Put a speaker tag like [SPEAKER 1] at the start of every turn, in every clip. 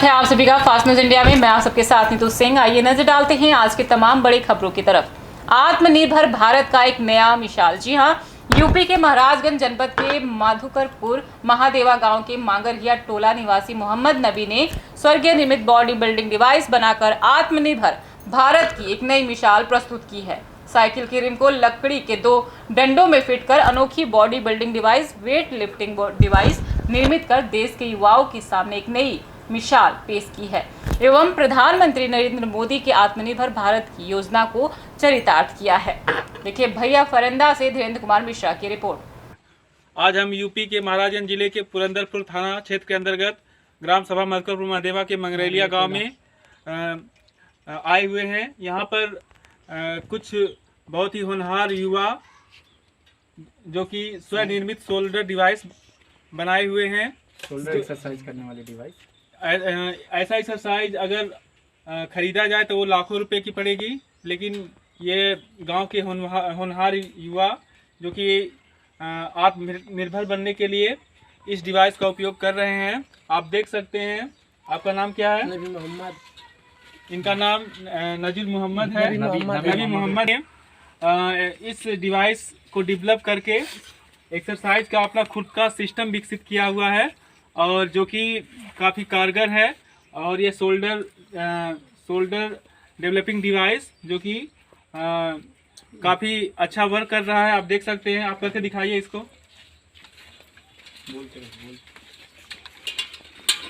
[SPEAKER 1] है आप सभी का फास्ट न्यूज इंडिया में। मैं आप सबके साथ नीतू सिंह। आइए नजर डालते हैं आज की तमाम बड़ी खबरों की तरफ। आत्मनिर्भर भारत का एक नया मिसाल। जी हां, यूपी के महाराजगंज जनपद के मधुकरपुर महादेवा गांव के मांगरिया टोला निवासी मोहम्मद नबी ने स्वर्गीय निर्मित बॉडी बिल्डिंग डिवाइस बनाकर आत्मनिर्भर भारत की एक नई मिसाल प्रस्तुत की है। साइकिल की रिम को लकड़ी के 2 डंडों में फिट कर अनोखी body building device, weight lifting device निर्मित कर देश के युवाओं के सामने एक नई मिसाल पेश की है एवं प्रधानमंत्री नरेंद्र मोदी के आत्मनिर्भर भारत की योजना को चरितार्थ किया है। देखिए भैया फरंदा से धीरेन्द्र कुमार मिश्रा की रिपोर्ट।
[SPEAKER 2] आज हम यूपी के महाराजगंज जिले के पुरंदरपुर थाना क्षेत्र के अंतर्गत ग्राम सभा मधुकरपुर महादेवा के मंगरेलिया गांव में आए हुए हैं। यहाँ पर कुछ बहुत ही होनहार युवा जो कि स्वनिर्मित शोल्डर डिवाइस बनाए हुए हैं।
[SPEAKER 3] शोल्डर एक्सरसाइज करने वाली डिवाइस।
[SPEAKER 2] ऐसा एक्सरसाइज अगर खरीदा जाए तो वो लाखों रुपए की पड़ेगी, लेकिन ये गांव के होनहार युवा जो कि आत्मनिर्भर बनने के लिए इस डिवाइस का उपयोग कर रहे हैं। आप देख सकते हैं। आपका नाम क्या है?
[SPEAKER 3] नबी मोहम्मद।
[SPEAKER 2] इनका नाम नजीर मोहम्मद है। नबी मोहम्मद है। इस डिवाइस को डेवलप करके एक्सरसाइज का अपना खुद का सिस्टम विकसित किया हुआ है और जो कि काफ़ी कारगर है। और ये शोल्डर डेवलपिंग डिवाइस जो कि काफ़ी अच्छा वर्क कर रहा है। आप देख सकते हैं। आप करके दिखाइए इसको।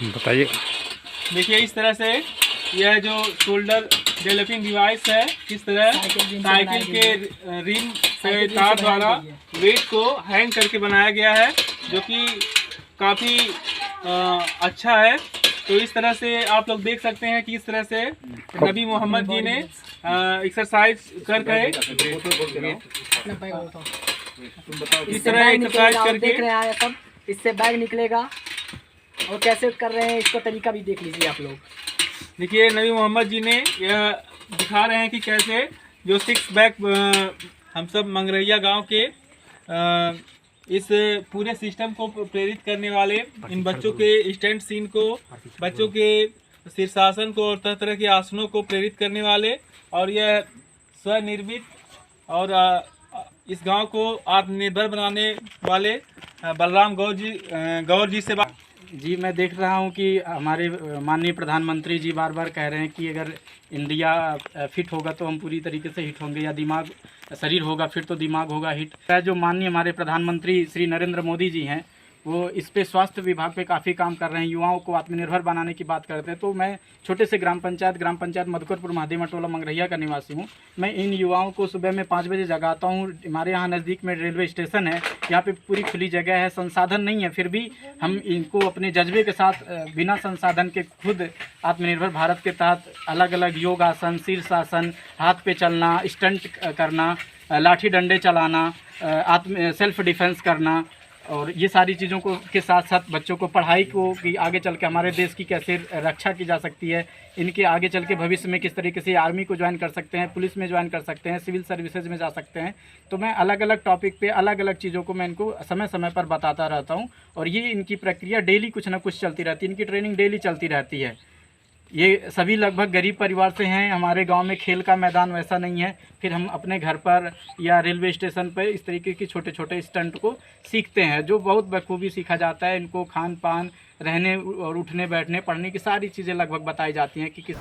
[SPEAKER 3] बताइए।
[SPEAKER 2] देखिए इस तरह से यह जो शोल्डर डेवलपिंग डिवाइस है, किस तरह साइकिल के रिम से तार द्वारा वेट को हैंग करके बनाया गया है, जो कि काफ़ी अच्छा है। तो इस तरह से आप लोग देख सकते हैं कि इस तरह से नबी मोहम्मद जी ने एक्सरसाइज करके इस तरह एक्सरसाइज करके
[SPEAKER 4] देख रहे हैं। तब इससे बैग निकलेगा और कैसे कर रहे हैं इसका तरीका भी देख लीजिए आप लोग।
[SPEAKER 2] देखिए नबी मोहम्मद जी ने यह दिखा रहे हैं कि कैसे जो 6 बैग हम सब मंगरैया गांव के इस पूरे सिस्टम को प्रेरित करने वाले इन बच्चों के स्टैंड सीन को, बच्चों के शीर्षासन को और तरह तरह के आसनों को प्रेरित करने वाले और यह स्वनिर्मित और इस गांव को आत्मनिर्भर बनाने वाले बलराम गौर जी से बात।
[SPEAKER 3] जी, मैं देख रहा हूं कि हमारे माननीय प्रधानमंत्री जी बार बार कह रहे हैं कि अगर इंडिया फिट होगा तो हम पूरी तरीके से हिट होंगे, या शरीर होगा फिट तो दिमाग होगा हिट। जो माननीय हमारे प्रधानमंत्री श्री नरेंद्र मोदी जी हैं, वो इस पे स्वास्थ्य विभाग पे काफ़ी काम कर रहे हैं, युवाओं को आत्मनिर्भर बनाने की बात करते हैं। तो मैं छोटे से ग्राम पंचायत मधुकरपुर महादेवा टोला मंगरैया का निवासी हूँ। मैं इन युवाओं को सुबह में 5 बजे जगाता हूँ। हमारे यहाँ नज़दीक में रेलवे स्टेशन है, यहाँ पे पूरी खुली जगह है, संसाधन नहीं है, फिर भी हम इनको अपने जज्बे के साथ बिना संसाधन के खुद आत्मनिर्भर भारत के तहत अलग अलग योगासन, शीर्षासन, हाथ पे चलना, स्टंट करना, लाठी डंडे चलाना, सेल्फ डिफेंस करना और ये सारी चीज़ों को के साथ साथ बच्चों को पढ़ाई को कि आगे चल के हमारे देश की कैसे रक्षा की जा सकती है, इनके आगे चल के भविष्य में किस तरीके से आर्मी को ज्वाइन कर सकते हैं, पुलिस में ज्वाइन कर सकते हैं, सिविल सर्विसेज में जा सकते हैं। तो मैं अलग अलग टॉपिक पे अलग अलग चीज़ों को मैं इनको समय समय पर बताता रहता हूँ और ये इनकी प्रक्रिया डेली कुछ ना कुछ चलती रहती है। इनकी ट्रेनिंग डेली चलती रहती है। ये सभी लगभग गरीब परिवार से हैं। हमारे गांव में खेल का मैदान वैसा नहीं है, फिर हम अपने घर पर या रेलवे स्टेशन पर इस तरीके के छोटे छोटे स्टंट को सीखते हैं, जो बहुत बखूबी सीखा जाता है। इनको खान पान, रहने और उठने बैठने, पढ़ने की सारी चीज़ें लगभग बताई जाती हैं कि किस।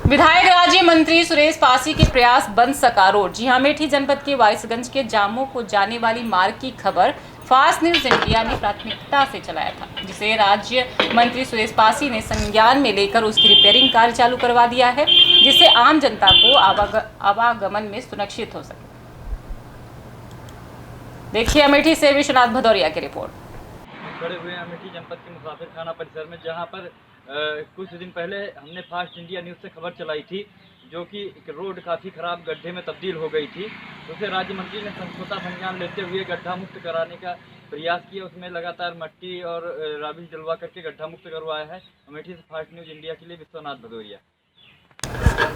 [SPEAKER 1] विधायक राज्य मंत्री सुरेश पासी के प्रयास बन सका रोड। जी हां, अमेठी जनपद के वारिसगंज के जामों को जाने वाली मार्ग की खबर फास्ट न्यूज इंडिया ने प्राथमिकता से चलाया था, जिसे राज्य मंत्री सुरेश पासी ने संज्ञान में लेकर उसकी रिपेयरिंग कार्य चालू करवा दिया है, जिससे आम जनता को आवागमन में सुरक्षित हो सके। देखिए अमेठी से विश्वनाथ भदौरिया की रिपोर्ट।
[SPEAKER 5] खड़े हुए हैं अमेठी जनपद के मुसाफिर खाना परिसर में, जहां पर कुछ दिन पहले हमने फास्ट इंडिया न्यूज़ से खबर चलाई थी, जो कि रोड काफ़ी खराब गड्ढे में तब्दील हो गई थी। उसे राज्य मंत्री ने समझौता संज्ञान लेते हुए गड्ढा मुक्त कराने का प्रयास किया। उसमें लगातार मट्टी और राबिश डलवा करके गड्ढा मुक्त करवाया है। अमेठी से फास्ट न्यूज इंडिया के लिए विश्वनाथ भदौरिया।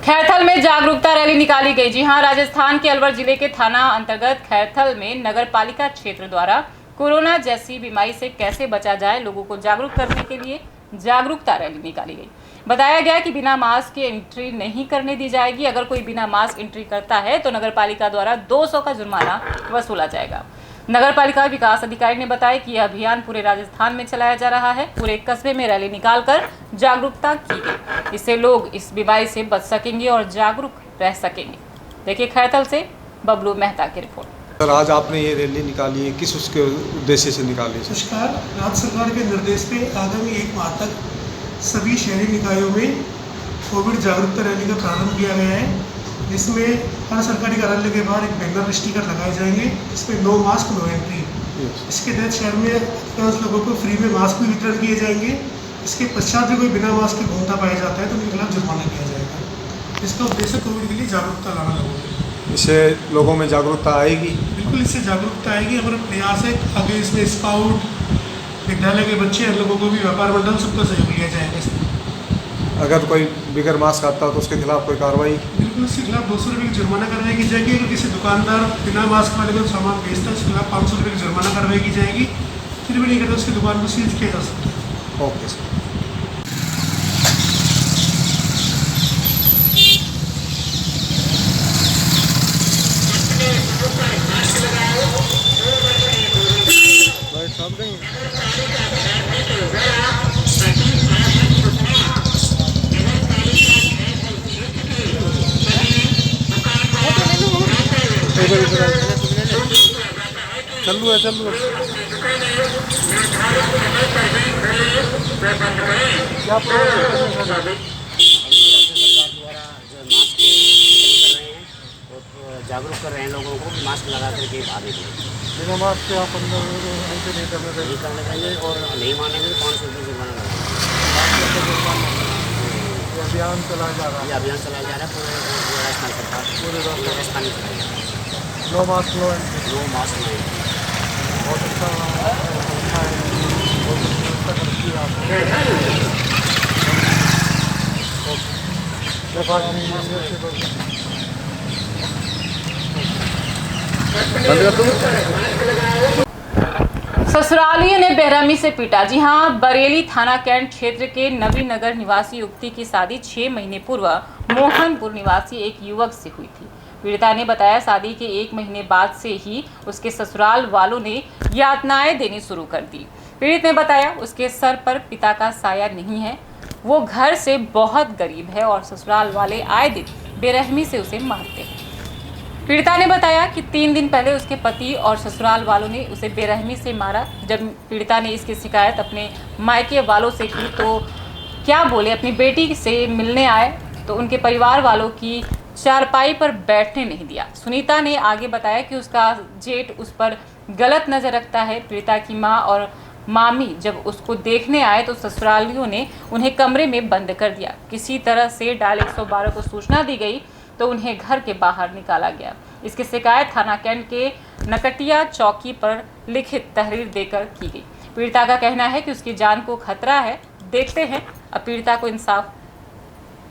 [SPEAKER 1] खैरथल में जागरूकता रैली निकाली गई। जी हां, राजस्थान के अलवर जिले के थाना अंतर्गत खैरथल में नगर पालिका क्षेत्र द्वारा कोरोना जैसी बीमारी से कैसे बचा जाए, लोगों को जागरूक करने के लिए जागरूकता रैली निकाली गई। बताया गया कि बिना मास्क के एंट्री नहीं करने दी जाएगी। अगर कोई बिना मास्क एंट्री करता है तो नगरपालिका द्वारा 200 का जुर्माना वसूला जाएगा। नगरपालिका विकास अधिकारी ने बताया कि यह अभियान पूरे राजस्थान में चलाया जा रहा है। पूरे कस्बे में रैली निकालकर जागरूकता की गई। इससे लोग इस बीमारी से बच सकेंगे और जागरूक रह सकेंगे। देखिए खैरथल से बबलू मेहता की रिपोर्ट।
[SPEAKER 6] सर, आज आपने ये रैली निकाली है, किस उसके उद्देश्य से निकाली है?
[SPEAKER 7] नमस्कार। राज्य सरकार के निर्देश पे आगामी 1 माह तक सभी शहरी निकायों में कोविड जागरूकता रैली का प्रारंभ किया गया है। इसमें हर सरकारी कार्यालय के बाहर एक बैनर स्टिकर लगाए जाएंगे, इसमें नो मास्क नो एंट्री। इसके तहत शहर में अधिकांश लोगों को फ्री में मास्क भी वितरण किए जाएंगे। इसके पश्चात भी कोई बिना मास्क के घूमता पाया जाता है तो उनके खिलाफ जुर्माना किया जाएगा। इसका उद्देश्य कोविड के लिए जागरूकता लाना लोगों में।
[SPEAKER 6] इससे लोगों में जागरूकता आएगी?
[SPEAKER 7] बिल्कुल, इससे जागरूकता आएगी। हमारा प्रयास है आगे इसमें स्काउट, विद्यालय के बच्चे, हर लोगों को भी, व्यापार मंडल, सबका सहयोग लिया जाएगा इसमें।
[SPEAKER 6] अगर कोई बिगर मास्क आता है तो उसके खिलाफ कोई कार्रवाई?
[SPEAKER 7] बिल्कुल, इसके खिलाफ 200 रुपये की जुर्माना कार्रवाई की जाएगी। अगर किसी दुकानदार बिना मास्क वाले को सामान बेचता है उसके खिलाफ 500 रुपये की जुर्माना कार्रवाई की जाएगी। फिर भी नहीं करता उसकी दुकान को सीज किया जा सकता है।
[SPEAKER 6] Okay sir. चलू है क्या
[SPEAKER 8] जागरूक कर रहे हैं लोगों को कि मास्क लगा करके आने के लिए।
[SPEAKER 6] बिना मास्क के आप अंदर नहीं
[SPEAKER 8] करने चाहिए और नहीं मानेंगे तो 500 रुपये जुर्माना लगाएंगे।
[SPEAKER 6] अभियान चलाया जा रहा है।
[SPEAKER 8] ये अभियान चलाया जा रहा है पूरे राजस्थान सरकार, पूरे राजस्थान में चलाया जा रहा है।
[SPEAKER 6] No mask no entry.
[SPEAKER 8] No mask no entry.
[SPEAKER 6] बहुत अच्छा है, बहुत व्यवस्था करती है आपको।
[SPEAKER 1] ससुरालियों ने बेरहमी से पीटा। जी हां, बरेली थाना कैंट क्षेत्र के नवीन नगर निवासी युवती की शादी 6 महीने पूर्व मोहनपुर निवासी एक युवक से हुई थी। पीड़िता ने बताया शादी के 1 महीने बाद से ही उसके ससुराल वालों ने यातनाएं देनी शुरू कर दी। पीड़ित ने बताया उसके सर पर पिता का साया नहीं है, वो घर से बहुत गरीब है और ससुराल वाले आए दिन बेरहमी से उसे मारते हैं। पीड़िता ने बताया कि 3 दिन पहले उसके पति और ससुराल वालों ने उसे बेरहमी से मारा। जब पीड़िता ने इसकी शिकायत अपने मायके वालों से की तो क्या बोले, अपनी बेटी से मिलने आए तो उनके परिवार वालों की चारपाई पर बैठने नहीं दिया। सुनीता ने आगे बताया कि उसका जेठ उस पर गलत नज़र रखता है। पीड़िता की मां और मामी जब उसको देखने आए तो ससुरालियों ने उन्हें कमरे में बंद कर दिया। किसी तरह से डायल 112 को सूचना दी गई तो उन्हें घर के बाहर निकाला गया। इसकी शिकायत थाना कैंट के नकटिया चौकी पर लिखित तहरीर देकर की गई। पीड़िता का कहना है कि उसकी जान को खतरा है। देखते हैं अब पीड़िता को इंसाफ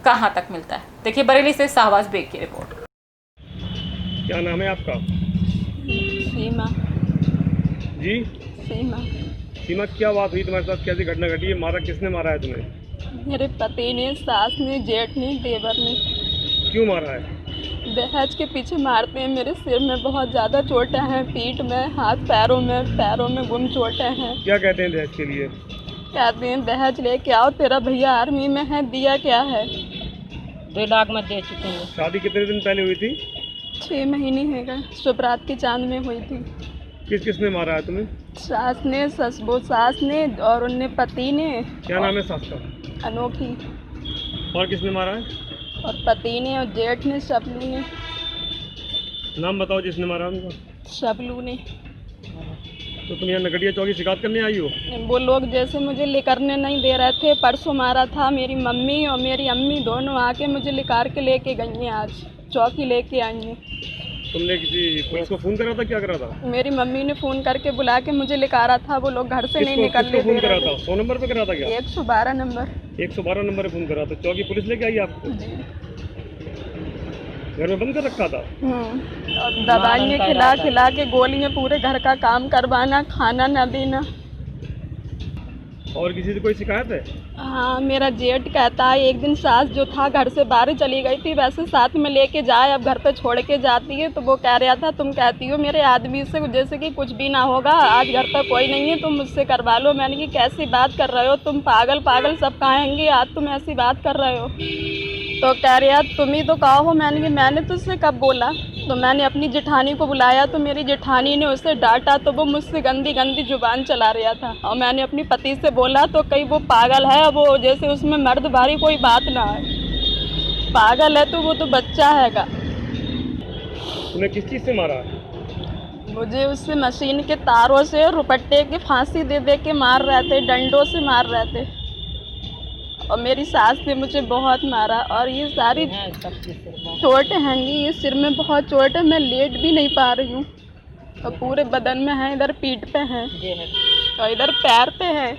[SPEAKER 1] कहां तक मिलता है। देखिए बरेली से शाहबाज बेग की रिपोर्ट।
[SPEAKER 9] क्या नाम है आपका?
[SPEAKER 10] सीमा।
[SPEAKER 9] जी
[SPEAKER 10] सीमा।
[SPEAKER 9] सीमा, क्या बात हुई तुम्हारे साथ? कैसी घटना घटी है? मारा किसने मारा है तुम्हें?
[SPEAKER 10] मेरे पति ने, सास ने, जेठ ने, देवर ने।
[SPEAKER 9] क्यों मारा है?
[SPEAKER 10] दहेज के पीछे मारते हैं। मेरे सिर में बहुत ज़्यादा चोटें हैं, पीठ में, हाथ पैरों में गुम चोटें हैं।
[SPEAKER 9] क्या कहते हैं दहेज के लिए?
[SPEAKER 10] कहते हैं दहेज लेके आओ, तेरा भैया आर्मी में है, दिया क्या है?
[SPEAKER 8] 2 लाख में दे चुके हैं।
[SPEAKER 9] शादी कितने दिन पहले हुई थी?
[SPEAKER 10] 6 महीने है गए, शुभरात की चांद में हुई थी।
[SPEAKER 9] किसने मारा है तुम्हें?
[SPEAKER 10] सास ने, सास ने और उनने पति ने।
[SPEAKER 9] क्या नाम है सास का?
[SPEAKER 10] अनोखी।
[SPEAKER 9] और किसने मारा है?
[SPEAKER 10] और पति ने और जेठ ने, शबलू ने।
[SPEAKER 9] नाम बताओ जिसने मारा उनका।
[SPEAKER 10] शबलू ने।
[SPEAKER 9] तो तुम यहाँ नकटिया चौकी शिकायत करने आई हो?
[SPEAKER 10] वो लोग जैसे मुझे लेकरने नहीं दे रहे थे। परसों मारा था। मेरी मम्मी और मेरी अम्मी दोनों आके मुझे लेकर के लेके गई हैं। आज चौकी लेके आई हैं।
[SPEAKER 9] तुमने किसी पुलिस को फोन करा था? क्या करा था?
[SPEAKER 10] मेरी मम्मी ने फ़ोन करके बुला के मुझे लेकर था। वो लोग घर से नहीं निकलने
[SPEAKER 9] फोन करा था? 100 नंबर पे करा था क्या?
[SPEAKER 10] 112 नंबर।
[SPEAKER 9] 112 नंबर पे फोन करा था। चौकी पुलिस लेके आई आपको? घर में बंद कर रखा था?
[SPEAKER 10] और दवाइयाँ खिला के गोलियाँ, पूरे घर का काम करवाना, खाना न देना।
[SPEAKER 9] और किसी से कोई शिकायत है?
[SPEAKER 10] हाँ, मेरा जेठ कहता है एक दिन सास जो था घर से बाहर चली गई थी, वैसे साथ में लेके जाए, अब घर पे छोड़ के जाती है। तो वो कह रहा था तुम कहती हो मेरे आदमी से जैसे कि कुछ भी ना होगा, आज घर पे कोई नहीं है, तुम मुझसे करवा लो। मैंने कि कैसी बात कर रहे हो तुम, पागल पागल सब कहेंगे, आज तुम ऐसी बात कर रहे हो। तो कह रहा तुम ही तो कहो। मैंने कि मैंने तुझसे कब बोला? तो मैंने अपनी जेठानी को बुलाया तो मेरी जेठानी ने उसे डांटा, तो वो मुझसे गंदी गंदी जुबान चला रहा था। और मैंने अपनी पति से बोला तो कहीं वो पागल है, वो जैसे उसमें मर्द भारी कोई बात ना है, पागल है तो वो तो बच्चा हैगा।
[SPEAKER 9] उन्हें किस चीज़ से मारा?
[SPEAKER 10] मुझे उससे मशीन के तारों से रुपट्टे की फांसी दे दे के मार रहे थे, डंडों से मार रहे थे। और मेरी सास ने मुझे बहुत मारा और ये सारी चोट हैंगी, ये सिर में बहुत चोट है, मैं लेट भी नहीं पा रही हूँ। और पूरे बदन में है, इधर पीठ पे है और इधर पैर पे है।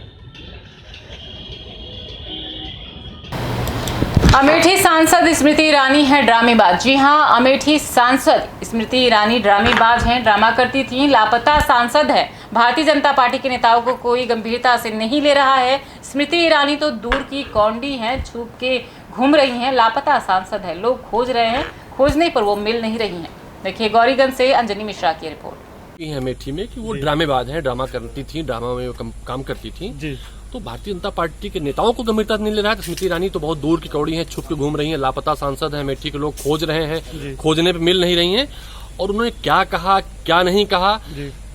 [SPEAKER 1] अमेठी सांसद स्मृति ईरानी है ड्रामेबाज। जी हां, अमेठी सांसद स्मृति ईरानी ड्रामेबाज हैं, ड्रामा करती थीं, लापता सांसद है। भारतीय जनता पार्टी के नेताओं को कोई गंभीरता से नहीं ले रहा है। स्मृति ईरानी तो दूर की कौंडी हैं, छुप के घूम रही हैं, लापता सांसद है। लोग खोज रहे हैं, खोजने पर वो मिल नहीं रही हैं। देखिए गौरीगंज से अंजनी मिश्रा की रिपोर्ट।
[SPEAKER 11] अमेठी में कि वो ड्रामेबाज हैं, ड्रामा करती थी, ड्रामा में वो काम करती थी जी। तो भारतीय जनता पार्टी के नेताओं को गंभीरता नहीं ले रहा है। तो स्मृति ईरानी तो बहुत दूर की कौड़ी हैं, छुप के घूम रही हैं, लापता सांसद है, अमेठी के लोग खोज रहे हैं, खोजने पे मिल नहीं रही हैं। और उन्होंने क्या कहा क्या नहीं कहा,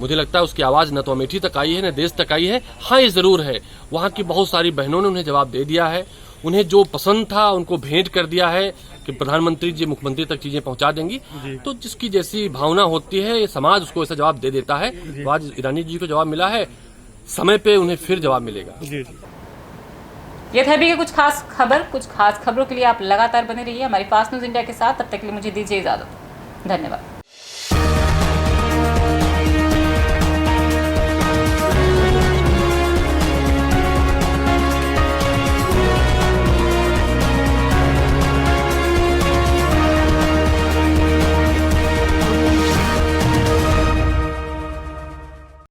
[SPEAKER 11] मुझे लगता है उसकी आवाज न तो अमेठी तक आई है न देश तक आई है। हाँ, ये जरूर है, वहाँ की बहुत सारी बहनों ने उन्हें जवाब दे दिया है। उन्हें जो पसंद था उनको भेंट कर दिया है कि प्रधानमंत्री जी मुख्यमंत्री तक चीजें पहुंचा देंगी। तो जिसकी जैसी भावना होती है, ये समाज उसको ऐसा जवाब दे देता है। तो आज ईरानी जी को जवाब मिला है, समय पे उन्हें फिर जवाब मिलेगा।
[SPEAKER 1] ये थे अभी के कुछ खास खबरों के लिए आप लगातार बने रहिए हमारी फास्ट न्यूज इंडिया के साथ। तब तक के लिए मुझे दीजिए इजाजत। धन्यवाद।